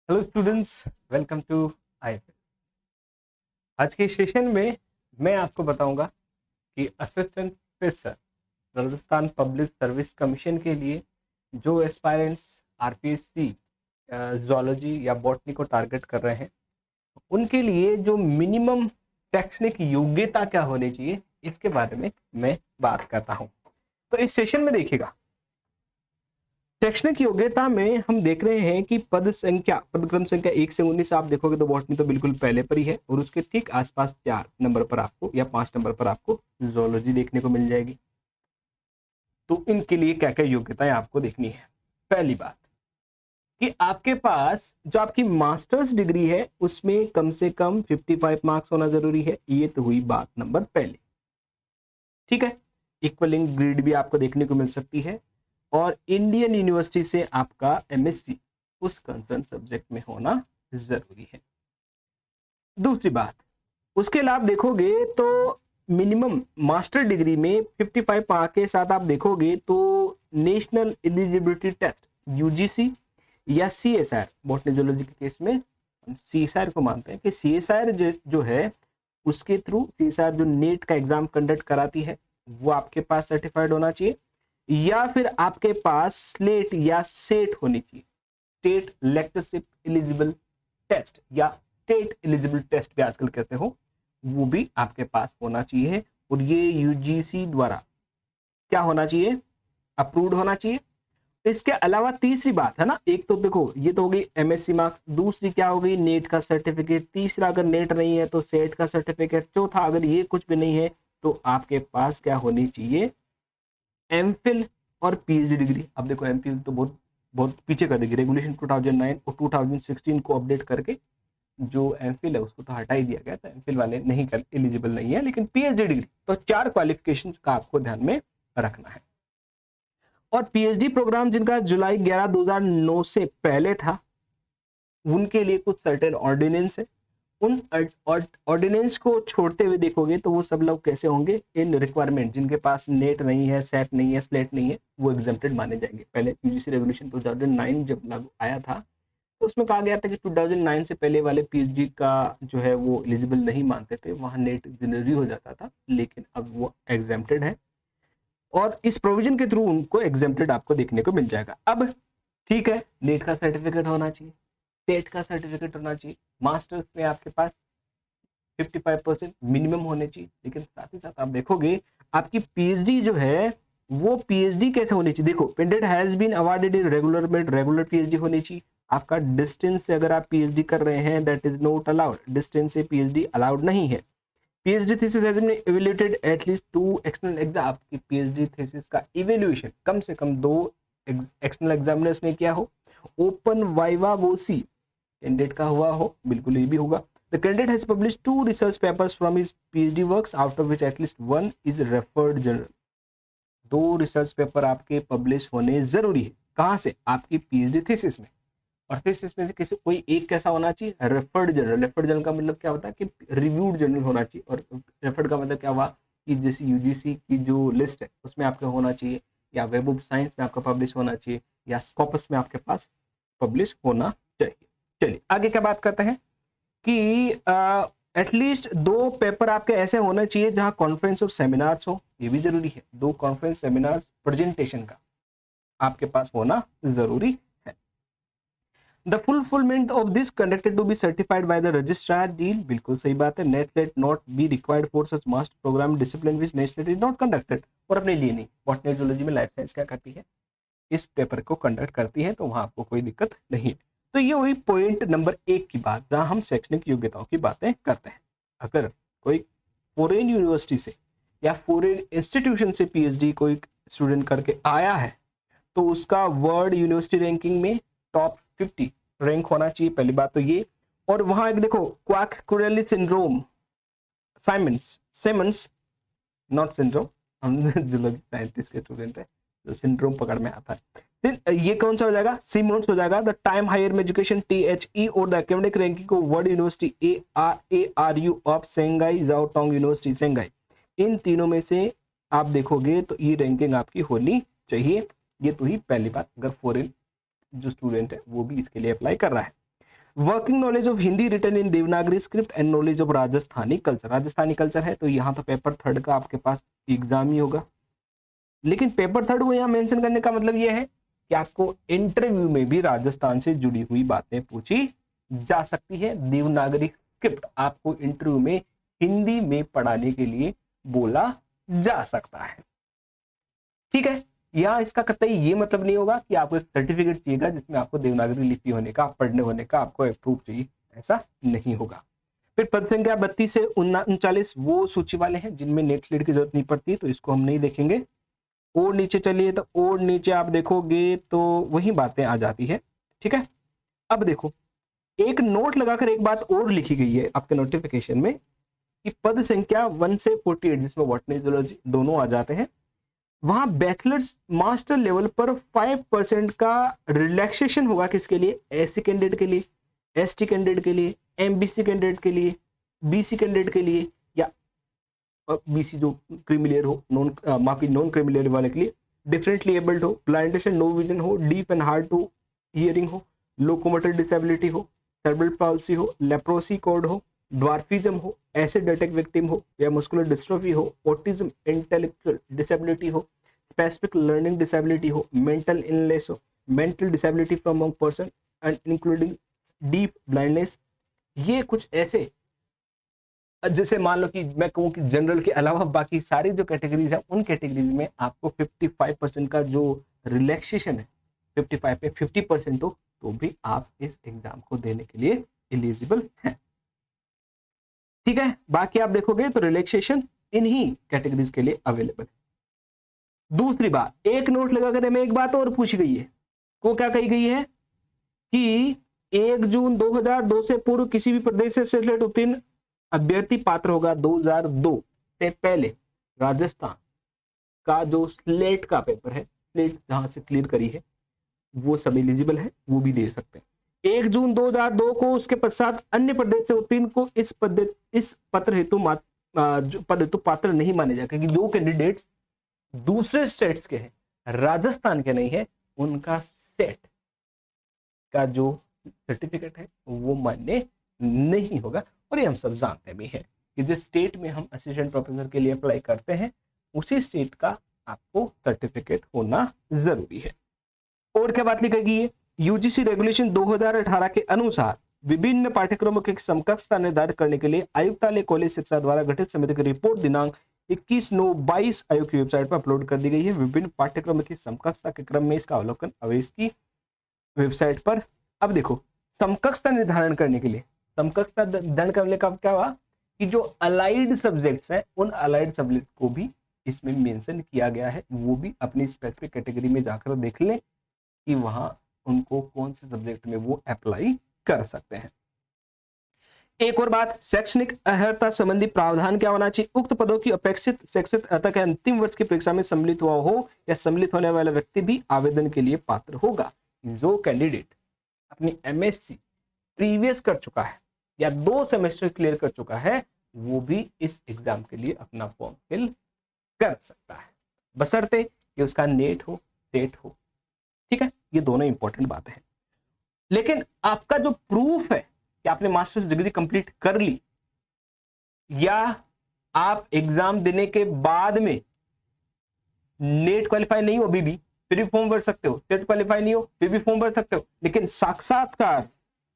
Hello students, welcome to IFS. आज के session में मैं आपको बताऊंगा कि assistant professor Rajasthan public service commission के लिए जो एस्पायरेंट्स आरपीएससी जूलॉजी या बॉटनी को टारगेट कर रहे हैं उनके लिए जो मिनिमम शैक्षणिक योग्यता क्या होनी चाहिए इसके बारे में मैं बात करता हूं। तो इस सेशन में देखिएगा, शैक्षणिक योग्यता में हम देख रहे हैं कि पदक्रम संख्या 1 से 19 आप देखोगे तो बॉटनी तो बिल्कुल पहले पर ही है और उसके ठीक आसपास 4 नंबर पर आपको या 5 नंबर पर आपको जूलॉजी देखने को मिल जाएगी। तो इनके लिए क्या क्या योग्यताएं आपको देखनी है। पहली बात कि आपके पास जो आपकी मास्टर्स डिग्री है उसमें कम से कम 55 मार्क्स होना जरूरी है। ये तो हुई बात नंबर पहले, ठीक है। इक्वलिंग ग्रेड भी आपको देखने को मिल सकती है और इंडियन यूनिवर्सिटी से आपका एमएससी उस कंसर्न सब्जेक्ट में होना जरूरी है। दूसरी बात, उसके अलावा देखोगे तो मिनिमम मास्टर डिग्री में 55 मार्क के साथ आप देखोगे तो नेशनल एलिजिबिलिटी टेस्ट यूजीसी या सीएसआर, बॉटनी जूलॉजी के केस में हम सीएसआर को मानते हैं कि सीएसआर जो है उसके थ्रू सीएसआर जो नेट का एग्जाम कंडक्ट कराती है वो आपके पास सर्टिफाइड होना चाहिए, या फिर आपके पास स्लेट या सेट होनी चाहिए, स्टेट लेक्चरशिप एलिजिबल टेस्ट या स्टेट एलिजिबल टेस्ट भी आजकल कहते हो, वो भी आपके पास होना चाहिए और ये यूजीसी द्वारा क्या होना चाहिए, अप्रूव्ड होना चाहिए। इसके अलावा तीसरी बात है ना, एक तो देखो ये तो हो गई एमएससी मार्क्स, दूसरी क्या हो गई नेट का सर्टिफिकेट, तीसरा अगर नेट नहीं है तो सेट का सर्टिफिकेट, चौथा अगर ये कुछ भी नहीं है तो आपके पास क्या होनी चाहिए, एमफिल और पीएचडी डिग्री। अब देखो एमफिल तो बहुत बहुत पीछे कर देगी, रेगुलेशन 2009 और 2016 को अपडेट करके जो एमफिल है उसको तो हटा ही दिया गया, तो एमफिल वाले नहीं एलिजिबल नहीं है, लेकिन पीएचडी डिग्री तो 4 क्वालिफिकेशन का आपको ध्यान में रखना है। और पीएचडी प्रोग्राम जिनका जुलाई 11 2009 से पहले था उनके लिए कुछ सर्टेन ऑर्डिनेंस है, उन ऑर्डिनेंस को छोड़ते हुए देखोगे तो वो सब लोग कैसे होंगे, इन रिक्वायरमेंट जिनके पास नेट नहीं है, सेट नहीं है, स्लेट नहीं है, वो एग्जेम्प्टेड माने जाएंगे। पहले यूजीसी रेगुलेशन 2009 जब लागू आया था तो उसमें कहा गया था कि 2009 से पहले वाले पीएचडी का जो है वो एलिजिबल नहीं मानते थे, वहां नेट जनरली हो जाता था, लेकिन अब वो एग्जेम्प्टेड है और इस प्रोविजन के थ्रू उनको एग्जेम्प्टेड आपको देखने को मिल जाएगा। अब ठीक है, नेट का सर्टिफिकेट होना चाहिए, टेट का सर्टिफिकेट होना चाहिए, मास्टर्स में आपके पास 55% मिनिमम होने चाहिए, लेकिन साथ ही साथ आप देखोगे आपकी पीएचडी जो है वो पीएचडी कैसे होनी चाहिए। देखो patent has been awarded in regular में, रेगुलर पीएचडी होनी चाहिए। आपका डिस्टेंस से अगर आप पीएचडी कर रहे हैं that is not allowed, distance से पीएचडी अलाउड नहीं है। PhD thesis has been evaluated at least 2 external exam, आपकी पीएचडी थीसिस का इवैल्यूएशन कम से कम 2 एक्सटर्नल एग्जामिनर्स ने किया हो, ओपन वाइवा वोसी कैंडिडेट का हुआ हो, बिल्कुल ये भी होगा। The candidate has published 2 research papers from his PhD works, out of which at least one is referred journal. 2 research paper आपके पब्लिश होने जरूरी है, कहां से, आपकी पीएचडी थीसिस में, और थीसिस में से किसी कोई एक कैसा होना चाहिए, रेफर्ड जर्नल। रेफर्ड जर्नल का मतलब क्या होता है कि रिव्यूड जर्नल होना चाहिए, और रेफर्ड का मतलब क्या हुआ कि जैसे यूजीसी की जो लिस्ट है उसमें आपका होना चाहिए, या वेब ऑफ साइंस में आपका पब्लिश होना चाहिए, या स्कॉपस में आपके पास पब्लिश होना चाहिए। चलिए आगे क्या बात करते हैं कि एटलीस्ट 2 पेपर आपके ऐसे होने चाहिए जहां कॉन्फ्रेंस और सेमिनार्स हो, ये भी जरूरी है। 2 कॉन्फ्रेंस सेमिनार्स प्रेजेंटेशन का आपके पास होना जरूरी है। The fulfilment of this conducted to be certified by the registrar deal, बिल्कुल सही बात है। NET let not be required for such master programme discipline which national is not conducted, और अपने लिए नहीं, बॉटनी जूलॉजी में लाइफ साइंस क्या करती है, इस पेपर को कंडक्ट करती है, तो वहां आपको कोई दिक्कत नहीं है। तो ये हुई पॉइंट नंबर 1 की बात, जहां हम शैक्षणिक योग्यताओं की बातें करते हैं। अगर कोई फॉरेन यूनिवर्सिटी से या फॉरेन इंस्टीट्यूशन से पीएचडी कोई स्टूडेंट करके आया है तो उसका वर्ल्ड यूनिवर्सिटी रैंकिंग में टॉप 50 रैंक होना चाहिए, पहली बात तो ये। और वहां एक देखो क्वाक-कुरेली सिंड्रोम, साइमंड्स नॉट सिंड्रोम, हम जूलॉजी साइंटिस्ट के स्टूडेंट है तो सिंड्रोम पकड़ में आता है। ये कौन सा हो जाएगा, सिमोन्स हो जाएगा। The time higher education THE और द एकेडमिक रैंकिंग को world university ARU of Shanghai Jiao Tong university Shanghai, इन तीनों में से आप देखोगे तो ये रैंकिंग आपकी होनी चाहिए। ये तो ही पहली बात, अगर फॉरेन जो स्टूडेंट है वो भी इसके लिए अप्लाई कर रहा है। Working knowledge of Hindi written in Devanagari script and knowledge of Rajasthani culture. Rajasthani culture है तो यहाँ तो पेपर थर्ड का आपके पास एग्जाम ही होगा, लेकिन पेपर थर्ड को यहाँ मेंशन करने का मतलब यह है कि आपको इंटरव्यू में भी राजस्थान से जुड़ी हुई बातें पूछी जा सकती है। देवनागरी स्क्रिप्ट आपको इंटरव्यू में हिंदी में पढ़ाने के लिए बोला जा सकता है। ठीक है, यहाँ इसका कतई ये मतलब नहीं होगा कि आपको एक सर्टिफिकेट चाहिएगा जिसमें आपको देवनागरी लिपि होने का, पढ़ने होने का आपको अप्रूव चाहिए, ऐसा नहीं होगा। फिर पद संख्या 32 से 39 वो सूची वाले हैं जिनमें नेट स्लेट की जरूरत नहीं पड़ती, तो इसको हम नहीं देखेंगे। और नीचे चलिए तो और नीचे आप देखोगे तो वही बातें आ जाती है। ठीक है, अब देखो एक नोट लगाकर एक बात और लिखी गई है आपके नोटिफिकेशन में कि पद संख्या 1 से 48 जिसमें बॉटनी जूलॉजी दोनों आ जाते हैं, वहां बैचलर्स मास्टर लेवल पर 5% का रिलैक्सेशन होगा। किसके लिए? एससी कैंडिडेट के लिए, एसटी कैंडिडेट के लिए, एमबीसी कैंडिडेट के लिए, बीसी कैंडिडेट के लिए, या बीसी जो क्रीमिलियर हो, नॉन क्रीमिलियर वाले के लिए, डिफरेंटली एबल्ड हो, ब्लाइंडनेस एंड नो विजन हो, deaf and hard to hearing हो, लोकोमोटर डिसेबिलिटी हो, सेरेब्रल पाल्सी हो, लेप्रोसी कोड हो, ड्वार्फिज्म हो, एसिड अटैक विक्टिम हो, या मस्कुलर डिस्ट्रोफी हो, ऑटिज्म, इंटेलेक्चुअल डिसेबिलिटी हो, स्पेसिफिक लर्निंग डिसेबिलिटी हो, मेंटल इलनेस हो, mental disability from a person and including deaf blindness. ये कुछ ऐसे, जैसे मान लो कि मैं कहूँ कि जनरल के अलावा बाकी सारी जो कैटेगरीज है उन कैटेगरीज में आपको 55% का जो रिलैक्सेशन है, 55 पे 50% हो तो भी आप इस एग्जाम को देने के लिए एलिजिबल हैं। ठीक है, बाकी आप देखोगे तो रिलैक्सेशन इन्हीं कैटेगरीज के लिए अवेलेबल है। दूसरी बात, एक नोट लगाकर हमें एक बात और पूछी गई है, को क्या कही गई है कि 1 जून 2002 से पूर्व किसी भी प्रदेश से सेटेलाइट उत्तीर्ण अभ्यर्थी पात्र होगा। 2002 से पहले राजस्थान का जो स्लेट का पेपर है, स्लेट जहां से क्लियर करी है, वो सब एलिजिबल है, वो भी दे सकते हैं। 1 जून 2002 को उसके पश्चात अन्य प्रदेश से उत्तीर्ण को इस पत्र हेतु पद हेतु पात्र नहीं माने जाएगा, क्योंकि जो कैंडिडेट्स दूसरे स्टेट्स के हैं, राजस्थान के नहीं है, उनका सेट का जो सर्टिफिकेट है वो मान्य नहीं होगा। और ये हम सब जानते भी हैं कि जिस स्टेट में हम असिस्टेंट प्रोफेसर के लिए अप्लाई करते हैं उसी स्टेट का आपको सर्टिफिकेट होना जरूरी है। और क्या बात लिखी गई है? यूजीसी रेगुलेशन 2018 के अनुसार विभिन्न पाठ्यक्रमों की समकक्षता निर्धारित करने के लिए आयुक्तालय कॉलेज शिक्षा द्वारा गठित समिति की रिपोर्ट दिनांक 21/9/22 आयोग की वेबसाइट पर अपलोड कर दी गई है। विभिन्न पाठ्यक्रमों की समकक्षता के क्रम में इसका अवलोकन अवेश की वेबसाइट पर। अब देखो, समकक्षता निर्धारण करने के लिए, समकक्षता निर्धारण करने का क्या हुआ कि जो अलाइड सब्जेक्ट्स हैं उन अलाइड सब्जेक्ट को भी इसमें मेंशन किया गया है, वो भी अपनी स्पेसिफिक कैटेगरी में जाकर देख लें कि वहां उनको कौन से सब्जेक्ट में वो अप्लाई कर सकते हैं। एक और बात, शैक्षणिक अर्हता संबंधी प्रावधान क्या होना चाहिए? उक्त पदों की अपेक्षित शैक्षिक अर्हता के अंतिम वर्ष की परीक्षा में सम्मिलित हुआ हो या सम्मिलित होने वाला व्यक्ति भी आवेदन के लिए पात्र होगा। जो कैंडिडेट अपनी एमएससी प्रीवियस कर चुका है या 2 सेमेस्टर क्लियर कर चुका है वो भी इस एग्जाम के लिए अपना फॉर्म फिल कर सकता है, बशर्ते कि उसका नेट हो, सेट हो। ठीक है, ये दोनों इंपॉर्टेंट बातें हैं। लेकिन आपका जो प्रूफ है कि आपने मास्टर्स डिग्री कंप्लीट कर ली या आप एग्जाम देने के बाद में नेट क्वालिफाई नहीं हो अभी भी, फिर भी फॉर्म भर सकते हो, सेट क्वालिफाई नहीं हो फिर भी फॉर्म भर सकते हो, लेकिन साक्षात्कार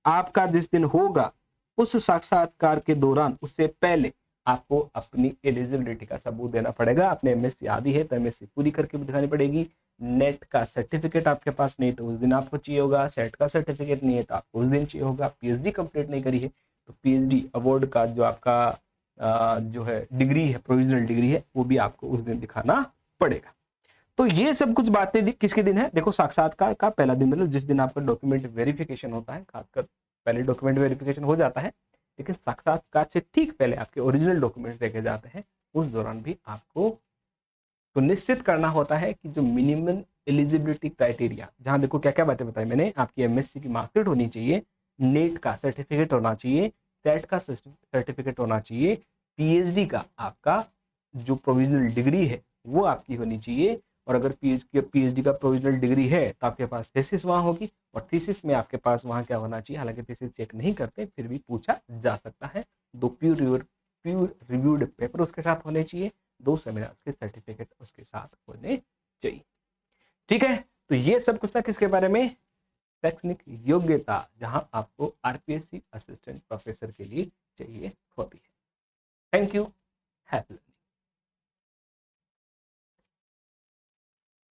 आपका जिस दिन होगा उस साक्षात्कार के दौरान, उससे पहले आपको अपनी एलिजिबिलिटी का सबूत देना पड़ेगा। आपने एमएससी आदि है तो एमएससी पूरी करके भी दिखानी पड़ेगी। नेट का सर्टिफिकेट आपके पास नहीं तो उस दिन आपको चाहिए होगा, सेट का सर्टिफिकेट नहीं है तो आपको उस दिन चाहिए होगा, पीएचडी कंप्लीट नहीं करी है तो पीएचडी अवार्ड का जो आपका जो है डिग्री है, प्रोविजनल डिग्री है, वो भी आपको उस दिन दिखाना पड़ेगा। तो ये सब कुछ बातें किसके दिन है? देखो, साक्षात्कार का पहला दिन, मतलब जिस दिन आपका डॉक्यूमेंट वेरिफिकेशन होता है, खासकर पहले डॉक्यूमेंट वेरिफिकेशन हो जाता है, लेकिन साक्षात्कार से ठीक पहले आपके ओरिजिनल डॉक्यूमेंट्स देखे जाते हैं। उस दौरान भी आपको तो निश्चित करना होता है कि जो मिनिमम एलिजिबिलिटी क्राइटेरिया, जहां देखो क्या क्या बातें बताई मैंने, आपकी एमएससी की मार्कशीट होनी चाहिए, नेट का सर्टिफिकेट होना चाहिए, सेट का सर्टिफिकेट होना चाहिए, पीएचडी का आपका जो प्रोविजनल डिग्री है वो आपकी होनी चाहिए, और अगर पीएचडी का प्रोविजनल डिग्री है तो आपके पास थीसिस वहाँ होगी, और थीसिस में आपके पास वहाँ क्या होना चाहिए, हालांकि थीसिस चेक नहीं करते फिर भी पूछा जा सकता है, 2 प्यूर रिव्यूड पेपर उसके साथ होने चाहिए, 2 सेमिनार्स के सर्टिफिकेट उसके साथ होने चाहिए। ठीक है, तो ये सब कुछ था किसके बारे में, शैक्षणिक योग्यता, जहां आपको आरपीएससी असिस्टेंट प्रोफेसर के लिए चाहिए